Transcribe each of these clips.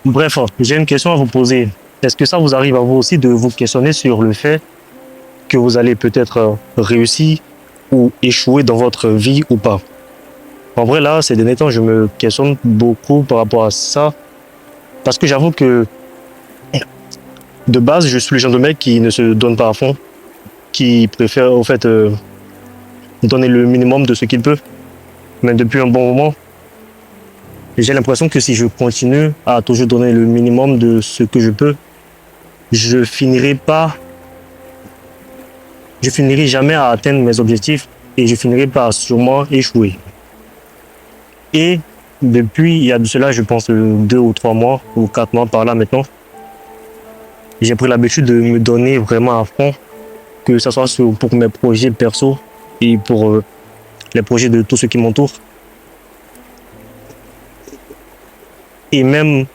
Bref, j'ai une question à vous poser. Est-ce que ça vous arrive à vous aussi de vous questionner sur le fait que vous allez peut-être réussir ou échouer dans votre vie ou pas? En vrai, là, ces derniers temps, je me questionne beaucoup par rapport à ça. Parce que j'avoue que de base, je suis le genre de mec qui ne se donne pas à fond, qui préfère au fait donner le minimum de ce qu'il peut. Mais depuis un bon moment, j'ai l'impression que si je continue à toujours donner le minimum de ce que je peux, je finirai pas, je finirai jamais à atteindre mes objectifs et je finirai par sûrement échouer. Et depuis, il y a de cela, je pense, 2 ou 3 mois ou 4 mois par là maintenant, j'ai pris l'habitude de me donner vraiment à fond, que ce soit pour mes projets perso et pour les projets de tous ceux qui m'entourent. Et même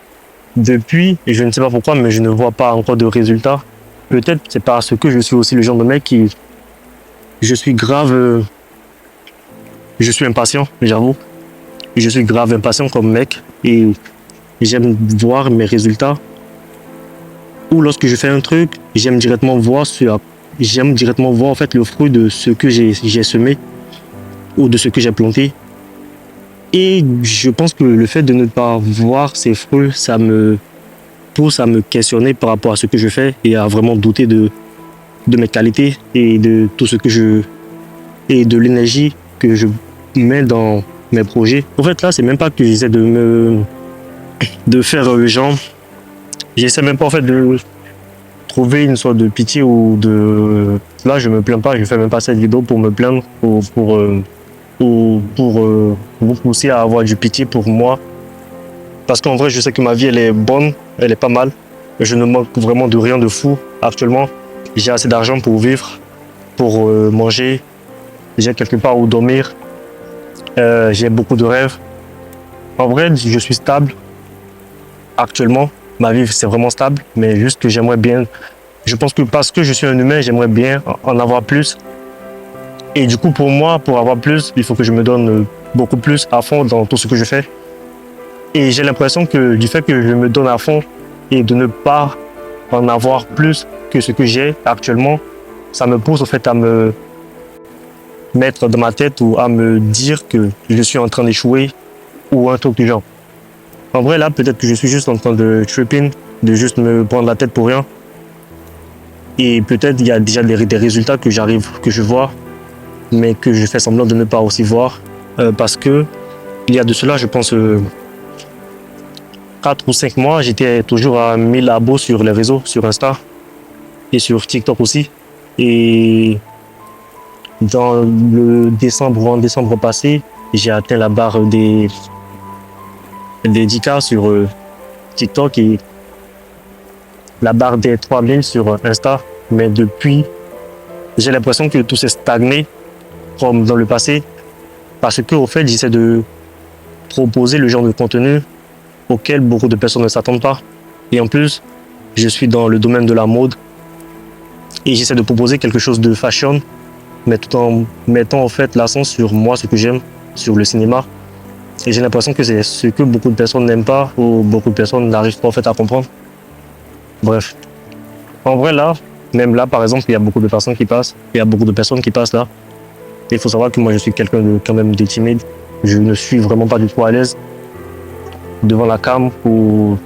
depuis, et je ne sais pas pourquoi, mais je ne vois pas encore de résultats. Peut-être c'est parce que je suis aussi le genre de mec qui, je suis grave, je suis impatient, j'avoue. Je suis grave impatient comme mec et j'aime voir mes résultats. Ou lorsque je fais un truc, j'aime directement voir en fait le fruit de ce que j'ai semé ou de ce que j'ai planté. Et je pense que le fait de ne pas voir ces fruits, ça me pousse à me questionner par rapport à ce que je fais et à vraiment douter de mes qualités et de tout ce que et de l'énergie que je mets dans mes projets. En fait, là, c'est même pas que j'essaie de faire genre, j'essaie même pas en fait de trouver une sorte de pitié ou de, là, je me plains pas, je fais même pas cette vidéo pour me plaindre ou pour vous pousser à avoir du pitié pour moi. Parce qu'en vrai, je sais que ma vie, elle est bonne, elle est pas mal. Je ne manque vraiment de rien de fou actuellement. J'ai assez d'argent pour vivre, pour manger, j'ai quelque part où dormir, j'ai beaucoup de rêves. En vrai, je suis stable actuellement. Ma vie, c'est vraiment stable, mais juste que j'aimerais bien. Je pense que parce que je suis un humain, j'aimerais bien en avoir plus. Et du coup, pour moi, pour avoir plus, il faut que je me donne beaucoup plus à fond dans tout ce que je fais. Et j'ai l'impression que du fait que je me donne à fond et de ne pas en avoir plus que ce que j'ai actuellement, ça me pousse au fait à me mettre dans ma tête ou à me dire que je suis en train d'échouer ou un truc du genre. En vrai, là, peut-être que je suis juste en train de tripping, de juste me prendre la tête pour rien. Et peut-être il y a déjà des résultats que que je vois, mais que je fais semblant de ne pas aussi voir. Parce que il y a de cela, je pense, 4 ou 5 mois, j'étais toujours à 1000 abos sur les réseaux, sur Insta et sur TikTok aussi. Et dans le décembre ou en décembre passé, j'ai atteint la barre des 10K sur TikTok et la barre des 3000 sur Insta. Mais depuis, j'ai l'impression que tout s'est stagné comme dans le passé parce que au fait, j'essaie de proposer le genre de contenu auquel beaucoup de personnes ne s'attendent pas. Et en plus, je suis dans le domaine de la mode et j'essaie de proposer quelque chose de fashion, mais tout en mettant en fait l'accent sur moi, ce que j'aime, sur le cinéma. Et j'ai l'impression que c'est ce que beaucoup de personnes n'aiment pas ou beaucoup de personnes n'arrivent pas en fait à comprendre. Bref. En vrai, là, même là, par exemple, il y a beaucoup de personnes qui passent. Il y a beaucoup de personnes qui passent là. Et il faut savoir que moi, je suis quelqu'un de quand même de timide. Je ne suis vraiment pas du tout à l'aise devant la cam ou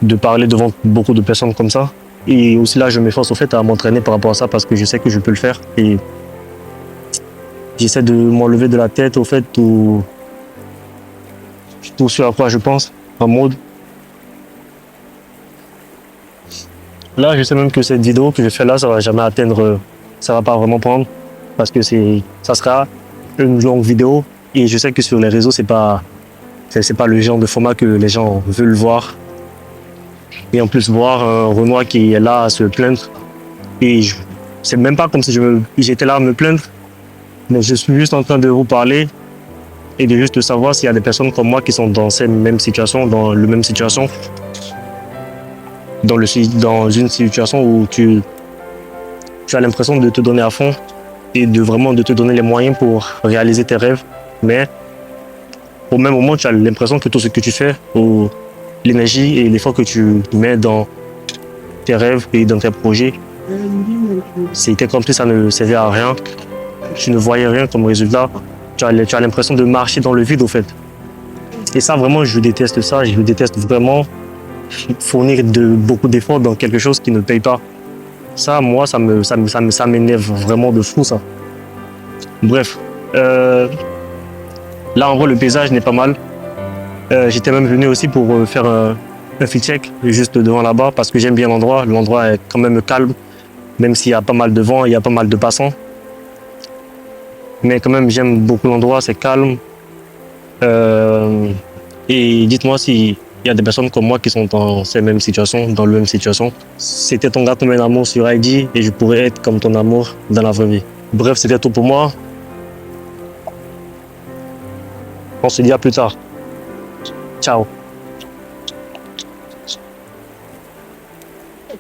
de parler devant beaucoup de personnes comme ça. Et aussi là, je m'efforce au fait à m'entraîner par rapport à ça parce que je sais que je peux le faire. Et j'essaie de m'enlever de la tête au fait tout ce à quoi je pense en mode. Là, je sais même que cette vidéo que je fais là, ça va jamais atteindre, ça va pas vraiment prendre parce que ça sera une longue vidéo et je sais que sur les réseaux, c'est pas le genre de format que les gens veulent voir. Et en plus, voir un Renoir qui est là à se plaindre. Et c'est même pas comme si j'étais là à me plaindre, mais je suis juste en train de vous parler et de juste savoir s'il y a des personnes comme moi qui sont dans cette même situation, dans la même situation, dans une situation où tu as l'impression de te donner à fond et de te donner les moyens pour réaliser tes rêves. Mais au même moment, tu as l'impression que tout ce que tu fais ou l'énergie et l'effort que tu mets dans tes rêves et dans tes projets, c'était comme si ça ne servait à rien. Tu ne voyais rien comme résultat. Tu as l'impression de marcher dans le vide, au fait. Et ça, vraiment, je déteste ça. Je déteste vraiment fournir beaucoup d'efforts dans quelque chose qui ne paye pas. Ça, moi, ça m'énerve vraiment de fou, ça. Bref. Là, en vrai, le paysage n'est pas mal. J'étais même venu aussi pour faire un fit check juste devant là-bas parce que j'aime bien l'endroit. L'endroit est quand même calme, même s'il y a pas mal de vent, il y a pas mal de passants. Mais quand même, j'aime beaucoup l'endroit, c'est calme. Et dites-moi s'il y a des personnes comme moi qui sont dans ces mêmes situations, dans la même situation. C'était ton gars comme un amour sur ID et je pourrais être comme ton amour dans la vraie vie. Bref, c'était tout pour moi. On se dit à plus tard. Ciao.